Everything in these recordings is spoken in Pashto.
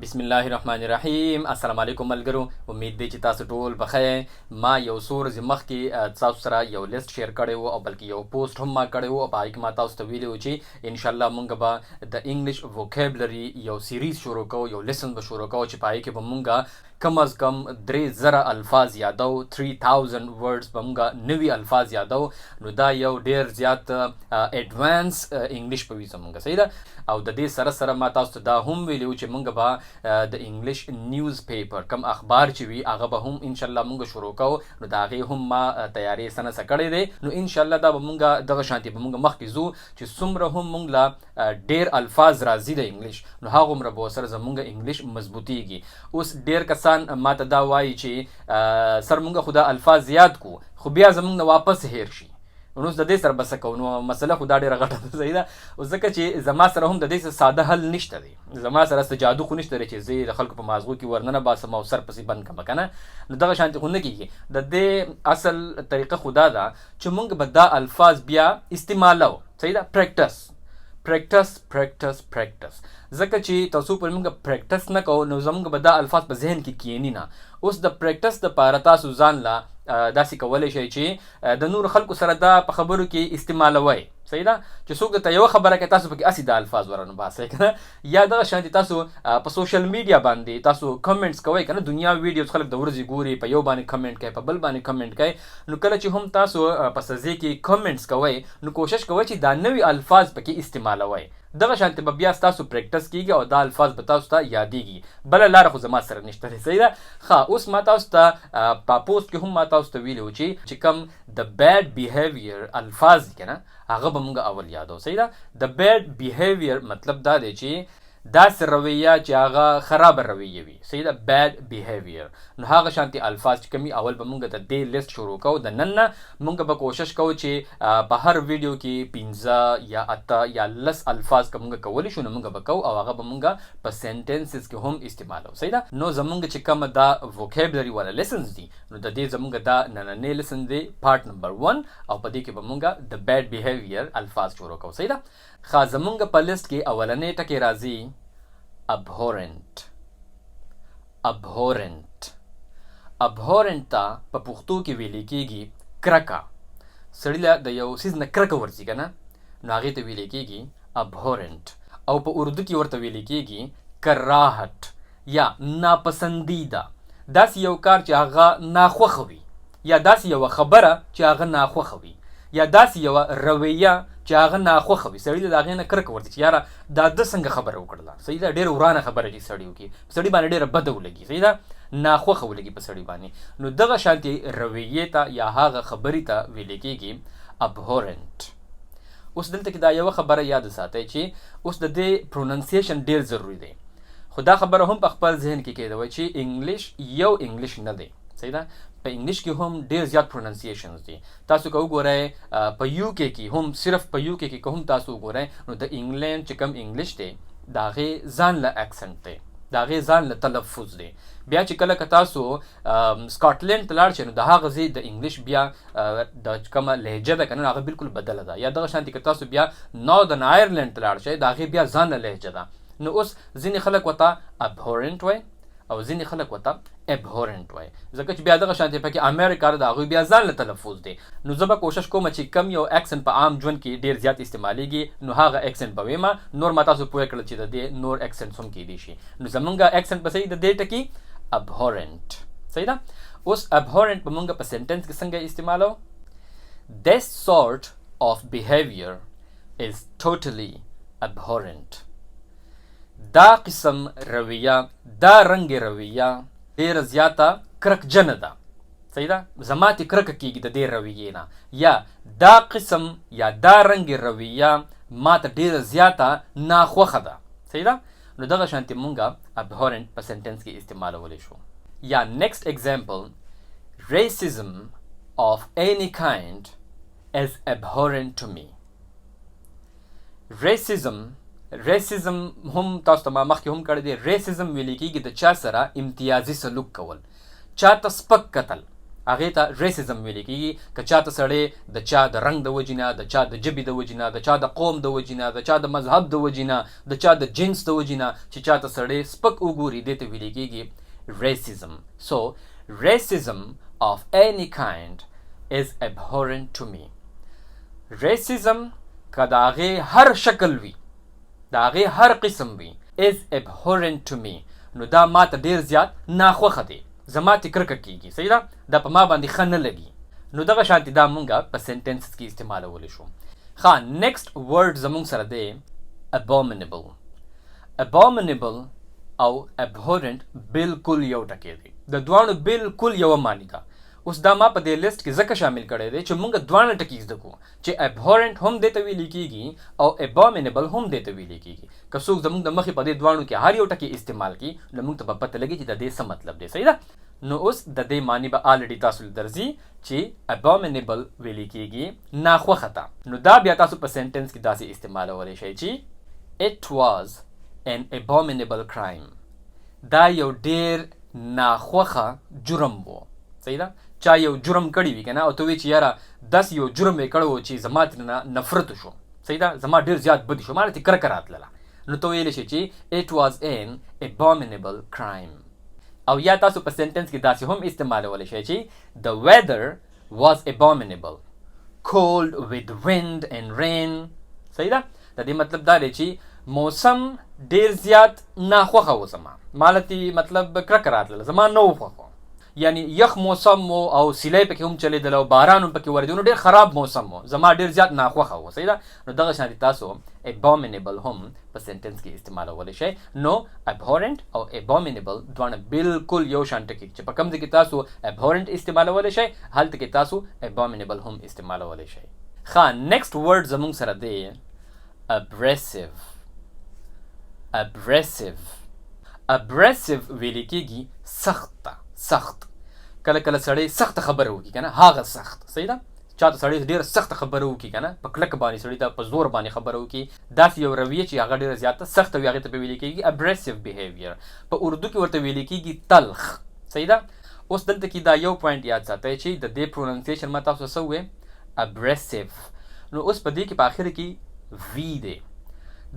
بسم الله الرحمن الرحیم. السلام علیکم ملګرو، امید دی چې تاسو ټول بخیر. ما یو څو ورځې مخکې تاسو سره یو لیست شیر کړی و او بلکې یو پوسټ هم ما کړی و او په هغې کې ما تاسو ته ویلي و چې انشاءالله موږ به د انګلیش ووکیبلري یو سیریز شروع کوو، یو لیسن به شروع کوو چې په هغې کې به موږ کم از کم 3000 الفاظ یادو، 3000 ورډز به موږ نوي الفاظ یادو. نو دا یو ډیر زیات ایډوانس انګلیش به وي زموږ، صحیح ده. او د دې سره سره ما تاسو ته دا هم ویلي و چې موږ به د انګلیش نیوز پیپر کم اخبار چې وي هغه به هم انشاءالله موږ شروع کوو. نو د هغې هم ما تیارې سنسه کړی دی. نو انشاءالله دا به موږ دغه شانتې به موږ مخکې ځو چې څومره هم موږ له ډیر الفاظ راځي د انګلیش، نو هغومره به ورسره زموږ انګلیش مضبوطیږي. اوس ډیر کسان ما ته دا وایي چې سر موږ خو دا الفاظ یاد کو خو بیا زموږ نه واپس هیر شي. نو اوس د دې سره به څه کوو؟ نو مسله خو دا ډېره غټه ده، صحیح ده. اوس ځکه چې زما سره هم د دې څه ساده حل نشته دی، زما سره څه جادو خو نشته دی چې زه د خلکو په مازغو کې ورننه باسم او سر پسې بند کړم، که نه؟ نو دغه شانتې خو نه کېږي. د دې اصل طریقه خو دا ده چې موږ به دا الفاظ بیا استعمالو، صحیح ده. پریکټس ځکه چې تاسو پر موږ پریکټس نه کوو نو زموږ به دا الفاظ په ذهن کې کینی نه. اوس د پریکټس دپاره تاسو ځان له داسې کولی شئ چې د نورو خلکو سره دا په خبرو کې استعمالوئ، صحیح ده. چې څوک درته یوه خبره کوي تاسو پکې هسې د الفاظ ورنه باسئ، که نه؟ یا دغه شانتې تاسو په سوشل میډیا باندې تاسو کمنټس کوئ، که نه؟ دنیا ویډیوز خلک د ورځې ګوري، په یو باندې کمنټ کوي، په بل باندې کمنټ کوي. نو کله چې هم تاسو په سزې کې کمنټس کوئ نو کوشش کوئ چې دا نوي الفاظ پکې استعمالوئ. دغه شانتې به بیا ستاسو پریکټس کېږي او دا الفاظ به تاسو ته یادېږي. بله لاره خو زما سره نشته دی، صحیح ده. ښه، اوس ما تاسو ته په پوسټ کې هم ما تاسو ته ویلي و چې کم د بیډ بیهیویر الفاظ دي، که نه؟ هغه به موږ اول یادو، صحیح ده. د بیډ بیهیویر مطلب دا دی چې داسې رویه چې هغه خرابه رویه وي، صحیح ده. بیډ بیهیویر. نو هغه شانتې الفاظ چې کوم اول به موږ د دې لیست شروع کوو. د نن نه موږ به کوشش کوو چې په هر ویډیو کې 15 یا 8 یا 10 الفاظ که موږ کولی شو نو موږ به کوو او هغه به موږ په سینټنسز کې هم استعمالو، صحیح ده. نو زموږ چې کومه دا ووکیبلري والا لیسنز دي نو د دې زموږ دا نننی لیسن دی پارت نمبر 1 او په دې کې به موږ د بیډ بیهیویر الفاظ شروع کوو، صحیح ده. ښه، زموږ په لیست کې اولنی ټکی راځي Abhorrent. Abhorrent ته په پښتو کې ویلې کېږي کرکه. سړي له د یو څیز نه کرکه ورځي، که نه؟ نو هغې ته ویلې کېږي Abhorrent. او په اردو کې ورته ویلې کېږي کراهت یا ناپسندیده. داسې یو کار چې هغه ناخوښه وي، یا داسې یوه خبره چې هغه ناخوښه وي، یا داسې یوه رویه چې هغه ناخوښه وي. سړي له د هغې نه کرکه ورځي چې یاره دا ده څنګه خبره وکړله، صحیح ده. ډېره ورانه خبره چې سړي وکړي، په سړي باندې ډېره بده ولګي، صحیح ده. ناخوښه ولګي په سړي باندې. نو دغه شانتې رویې ته یا هغه خبرې ته ویلې کېږي Abhorrent. اوس دلته کې دا یوه خبره یاد ساتئ چې اوس د دې پروننسیشن ډېر ضروري دی. خو دا خبره هم په خپل ذهن کې کېدوئ چې انګلیش یو انګلیش نه دی، صحیح ده. په انګلیش کې هم ډېر زیات پروننسیشنز دي. تاسو که وګورئ په یو کې هم صرف په یو کې که هم تاسو وګورئ نو د انګلینډ چې کوم انګلیش دی د هغې ځان له اکسنټ دی، د هغې ځان له تلفظ دی. بیا چې کله که تاسو سکاټلینډ ته لاړ شئ نو د هغه ځای د انګلیش بیا د کومه لهجه ده که نه هغه بلکل بدله ده. یا دغه شانتې که تاسو بیا ناردن آیرلینډ ته لاړ شئ د هغې بیا ځان له لهجه ده. نو اوس ځینې خلک ورته Abhorrent وایي او ځینې خلک ورته Abhorrent وایي، ځکه چې بیا دغه شانتې پکې امریکا د هغوی بیا ځان له تلفظ دی. نو زه به کوشش کوم چې کم یو اکسنټ په عام ژوند کې ډېر زیات استعمالیږي نو هغه اکسنټ به ویمه. نور ما تاسو پوه کړل چې د دې نور اکسنټس هم کیدی شي. نو زمونږ اکسنټ به صحیح د دې ټکي Abhorrent، صحیح ده. اوس Abhorrent به مونږ په سنټنس کې څنګه استعمالو؟ This sort of behaviour is totally abhorrent. دا قسم رویه، دا رنګ رویه ډېره زیاته کرکجنه ده، صحیح ده. زما تې کرکه کېږي د دې رویې نه. یا دا قسم یا دا رنګ رویه ما ته ډېره زیاته ناخوښه ده، صحیح ده. نو دغه شانتې مونږ Abhorrent په سنټنس کې استعمالولی شو. یا نیکسټ اگزامپل، racism of any kind is abhorrent to me. ریسیزم هم تاسو ته ما مخکې هم کړی دی. ریسیزم ویلې کېږي د چا سره امتیازي سلوک کول، چا ته سپک کتل، هغې ته ریسزم ویل کېږي. که چاته سړی د چا د رنګ د وجې نه، د چا د ژبې د وجې نه، د چا د قوم د وجې نه، د چا د مذهب د وجې نه، د چا د جنس د وجې نه چې چاته سړی سپک وګوري، دې ته ویل کېږي racism. So racism of any kind is abhorrent to me. racism که د هغې هر شکل وي، د هغې هر قسم وي، is abhorrent to me، نو دا ما ته ډېر زیات ناخوښه دی، زما ترې کرکه کېږي. صحیح ده، دا په ما باندې ښه نه لګي. نو دغه شانتې دا مونږ په سنټنسز کې استعمالولی شو. ښه، نیکسټ ورډ زمونږ سره دی abominable. abominable او abhorrent بالکل یو ټکی دی، د دواړو بالکل یوه معنی ده. اوس دا ما په دې لیست کې ځکه شامل کړی دی چې موږ دواړه ټکي زده کړو چې abhorrent هم دې ته ویل کېږي او abominable هم دې ته ویل کېږي. که څوک زموږ د مخې په دې دواړو کې هر یو ټکی استعمال کړي نو موږ ته به پته لګي چې د دې څه مطلب دی. صحیح ده، نو اوس د دې معنی به آلریډي تاسو درځي چې abominable ویل کېږي ناخوښه ته. نو دا بیا تاسو په سنټنس کې داسې استعمالولی شئ چې it was an abominable crime. دا یو ډېر ناخوښه جرم و. صحیح ده، چا یو جرم کړی وي که نه، او ته وایې چې یاره داسې یو جرم یې کړی و چې زما ترېنه نفرت شو. صحیح ده، زما ډېر زیات بدي شو، ما ترې کرکه راتلله، نو ته ویلی شي چې it was an abominable crime. او یا تاسو په سنټنس کې داسې هم استعمالولی شئ چې the weather was abominable, cold with wind and rain. صحیح ده، د دې مطلب دا دی چې موسم ډېر زیات ناخوښه و، زما مالتي مطلب کرکه راتلله، زما نه و خوښ، یعنی یخ موسم و او سیلی پکې هم چلیدل او باران هم پکې ورېدو، نو ډېر خراب موسم و، زما ډېر زیات ناخوښه و. صحیح ده، نو دغه شانتې تاسو abominable هم په سنټنس کې استعمالولی شئ. نو abhorrent او abominable دواړه بالکل یو شان ټکي چې په کوم ځای کې تاسو abhorrent استعمالولی شئ هلته کې تاسو abominable هم استعمالولی شئ. ښه، نیکسټ ورډ زموږ سره دی abrasive. abrasive ویل کېږي سخت. کله کله سړی سخته خبره وکړي که نه، هغه سخت. صحیح ده، چاته سړی ډېره سخته خبره وکړي که نه، په کلکه باندې سړي ته په زور باندې خبره وکړي، داسې یو رویه چې هغه ډېره زیاته سخته وي، هغې ته به ویل کېږي abrasive behaviour. په اردو کې ورته ویل کېږي تلخ. صحیح ده، اوس دلته کې دا یو پوینټ یاد ساتئ چې د دې پروننسیشن ما تاسو څه وویل abrasive. نو اوس په دې کې په آخر کې وی دی.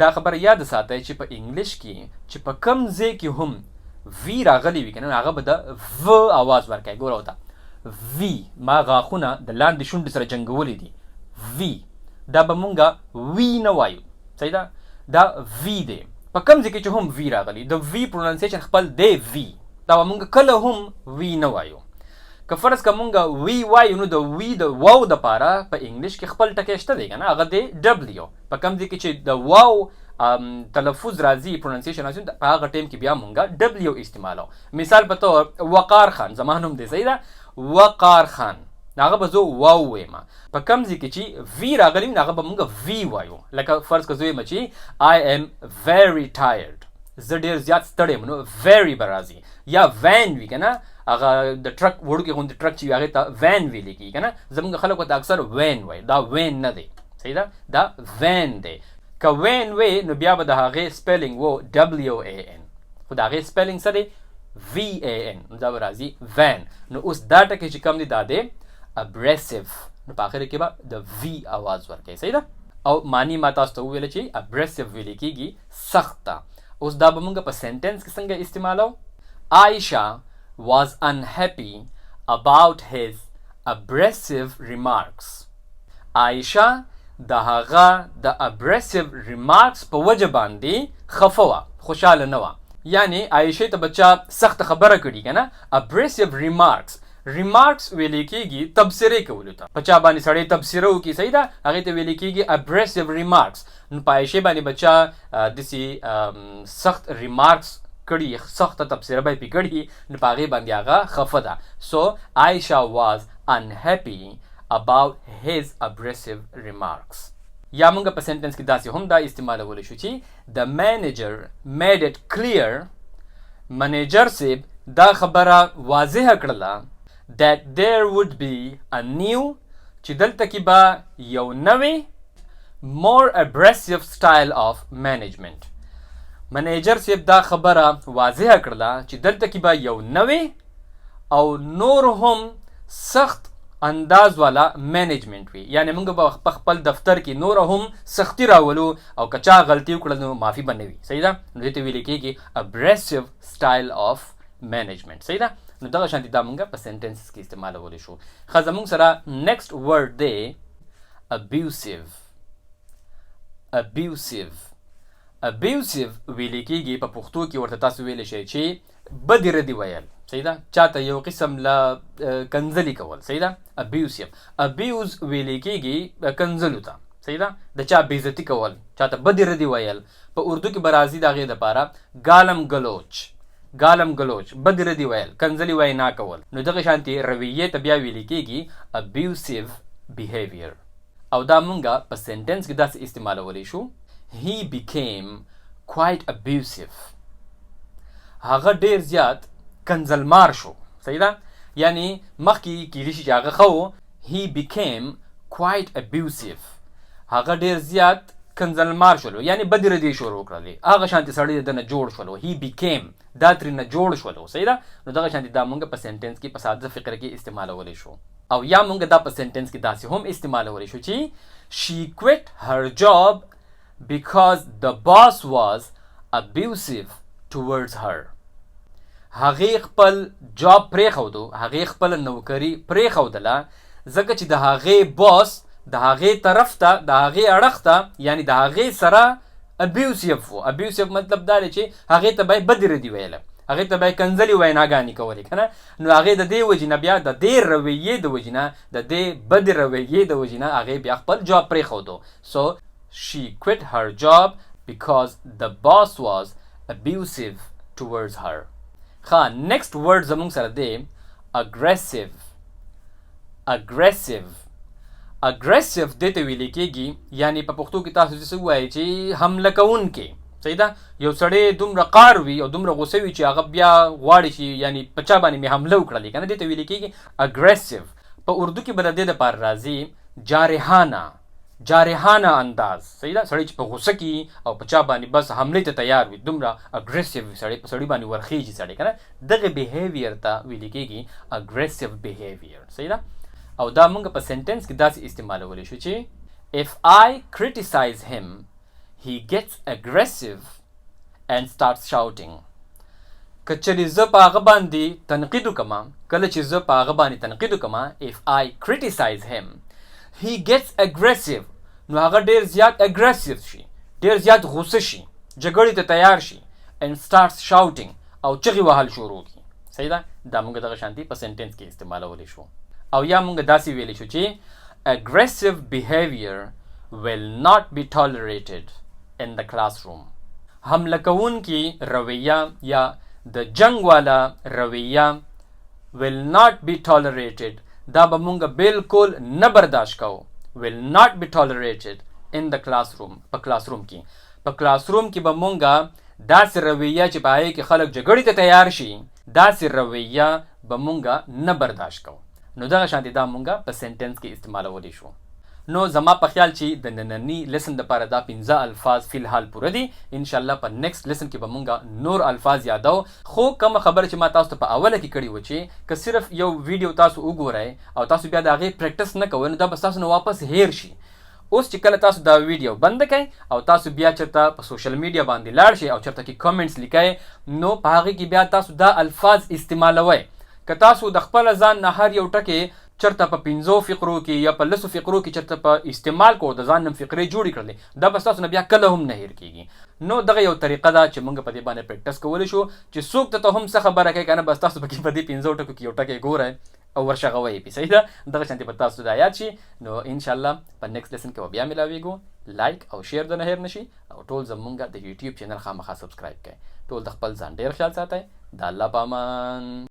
دا خبره یاد ساتئ چې په انګلیش کې چې په کوم ځای کې هم وی راغلی وي که نه، هغه به د و آواز ورکوي. ګوره ورته وی، ما غاښونه د لاندې شونډې سره جنګولی دي، وی، دا به مونږ وی نه وایو. صحیح ده، دا وی دی. په کوم ځای کې چې هم وی راغلی، د وی پروننسیشن خپل دی وی، دا به مونږ کله هم وی نه وایو. که فرض که مونږ وی وایو نو د وی د واو دپاره په انګلیش کې خپل ټکی شته دی که نه، هغه دی ډبلیو. په کوم ځای کې چې د واو تلفظ راځي، پروننسیشن راځي، په هغه ټایم کې بیا مونږ ډبلیو استعمالو. مثال په طور وقار خان، زما نوم دی. صحیح ده، وقار خان، هغه به زه واو وایم. په کوم ځای کې چې وی راغلی وي هغه به مونږ وی وایو. لکه فرض که زه وایم چې I am very tired، زه ډېر زیات ستړی یم، نو very به راځي. یا وین وي که نه، هغه د ټرک وړوکې غوندې ټرک چې وي هغې ته وین ویلې کېږي که نه، زموږ خلک ورته اکثر وین وایي، دا وین نه دی. صحیح ده، دا وین دی. که وین وی نو بیا به د هغې سپیلنګ و WAN، خو د هغې سپیلنګ څه دی VAN، نو دا به راځي وین. نو اوس دا ټکی چې کوم دی دا دی abrasive، نو په آخر کې به د وی آواز ورکوي. صحیح ده، او معنی ما تاسو ته وویله چې abrasive ویلې کېږي سخته. اوس دا به مونږ په سنټنس کې څنګه استعمالو؟ Aisha was unhappy about his abrasive remarks. Aisha د هغه د abrasive remarks په وجه باندې خفه وه، خوشحاله نه وه. یعنی عایشې ته به چا سخته خبره کړي که نه، abrasive remarks ویلې کېږي تبصرې کولو ته. په چا باندې سړی تبصره وکړي، صحیح ده، هغې ته ویلې کېږي abrasive remarks. نو په عایشې باندې به چا داسې سخت remarks کړي، سخته تبصره به یې پرې کړي، نو په هغې باندې هغه خفه ده. So Aisha was unhappy about his abrasive remarks. یا مونږ په سنټنس کې داسې هم دا استعمالولی شو چې the manager made it clear، منیجر صاحب دا خبره واضحه کړله that there would be a new، چې دلته کې به یو نوې more abrasive style of management. منیجر صاحب دا خبره واضحه کړله چې دلته کې به یو نوې او نور هم سخت انداز والا مینجمنٹ وي، یعنی موږ به په خپل دفتر کې نور هم سختی راولو او که چا غلطي وکړه نو معافي به نه وي. صحیح ده؟ نو دې ته ویل کېږي abrasive style of management. صحیح ده؟ نو دغه شانتي دا موږ په سنټنس کې استعمالولی شو. ښه زموږ سره نیکسټ ورډ دی abusive. abusive ویل کېږي په پښتو کې ورته تاسو ویلی شئ چې بدې ردې ویل. صحیح ده؟ چاته یو قسم له کنځلي کول. صحیح ده؟ abusive. abuse ویل کېږي کنځلو ته. صحیح ده؟ د چا بېعزتي کول، چاته بدې ردې ویل. په اردو کې به راځي د هغې دپاره ګالم ګلوچ بدې ردې ویل، کنځلي وینا کول. نو دغه شانتې رویې ته بیا ویل کېږي abusive behaviour. او دا مونږه په سنټنس کې داسې استعمالولی شو he became quite abusive. هغه ډیر زیات کنځلمار شو. صحیح ده؟ یعنی مخکې کېدای شي چې هغه ښه و، he became quite abusive. هغه ډیر زیات کنځلمار شولو، یعنی بدې ردې شروع کړلې. هغه شانتې سړی د نه جوړ شولو. he became دا ترېنه جوړ شولو. صحیح ده؟ نو دغه شانتې دا مونږ په سنټنس کې په ساده فقره کې استعمالولی شو. او یا مونږ دا په سنټنس کې داسې هم استعمالولی شو چې she quit her job because the boss was abusive towards her. هغې خپل جاب پرېښودو، هغې خپله نوکري پرېښودله ځکه چې د هغې باس د هغې طرف ته، د هغې اړخ ته، یعنی د هغې سره abusive و. abusive مطلب دا دی چې هغې ته به یې بدې ردې ویله، هغې ته به یې کنځلې ویناګانې کولې که نه. نو هغې د دې وجې نه بیا د دې رویې د وجې نه، د دې بدې رویې د وجې نه هغې بیا خپل جاب پرېښودو. so she quit her job because the boss was abusive towards her. ښه نیکسټ ورډ زموږ سره دی aggressive. aggressive دې ته ویلې کېږي، یعنی په پښتو کې تاسو داسې ووایئ چې حمله کوونکی. صحیح ده؟ یو سړی دومره قار وي او دومره غوسه وي چې هغه بیا غواړي چې یعنی په چا باندې مې حمله وکړلې که نه، دې ته ویلې کېږي aggressive. په اردو کې به د دې دپاره راځي جارحانه انداز. صحیح ده؟ سړی چې په غوسه کې او په چا باندې بس حملې ته تیار وي، دومره اګریسیو وي سړی، په سړي باندې ورخیږي سړی که نه، دغه بیهیویر ته ویل کېږي اګریسیو بیهیویر. صحیح ده؟ او دا موږ په سنټنس کې داسې استعمالولی شو چې if I criticize him he gets aggressive and starts shouting. که چېرې زه په هغه باندې تنقید وکړم، کله چې زه په هغه باندې تنقید وکړم if I criticize him he gets aggressive، نو هغه ډیر زیات اګریسیو شي، ډیر زیات غوسه شي، جګړې ته تیار شي and starts shouting او چغې وهل شروع کړي. صحیح ده؟ دا موږ دغه شانتي په سنټنس کې استعمالولی شو. او یا موږ داسې ویلی شو چې aggressive behavior will not be tolerated in the classroom. حمله کوونکي رویه یا د جنگ والا رویه will not be tolerated، دا به مونږ بالکل نه برداشت کوو. will not be tolerated in the classroom. په کلاسروم کې به مونږ داسې رویه چې په هغې کې خلک جګړې ته تیار شي، داسې رویه به مونږ نه برداشت کوو. نو دغه شانتې دا مونږ په سنټنس کې استعمالولی شو. نو زما په خیال چې د ننني لیسن دپاره دا 15 الفاظ فی الحال پوره دي. انشاءالله په نیکسټ لیسن کې به مونږ نور الفاظ یادو. خو کومه خبره چې ما تاسو ته په اوله کې کړې وه چې که صرف یو ویډیو تاسو وګورئ او تاسو بیا د هغې پریکټس نه کوئ، نو دا به ستاسو نه واپس هیر شي. اوس چې کله تاسو دا ویډیو بند کړئ او تاسو بیا چېرته په سوشل میډیا باندې لاړ شئ او چېرته کې کمنټس لیکئ، نو په هغې کې بیا تاسو دا الفاظ استعمالوئ. که تاسو د خپل ځان نه هر یو ټکی چرته په 15 فقرو کې یا په 10 فقرو کې چرته په استعمال کو د ځان نم فقرې جوړې کړلې، دا به ستاسو نه بیا کله هم نه هیر کېږي. نو دغه یو طریقه ده چې موږ په دې باندې پریکټس کولی شو چې څوک ته هم څه خبره کوي که نه، بس تاسو پکې په دې 15 ټکو کې یو ټکی ګورئ او ورشغوئ یې. صحیح ده؟ دغه شانتې به تاسو دا یاد شي. نو انشاءالله په نیکسټ لیسن کې به بیا ملاویږو. لایک او شیر د نه هیر نشي او ټول زمونږ د یوټیوب چینل خامخا سبسکرایب کړئ. ټول د خپل ځان ډېر خیال ساتئ. د الله په امان.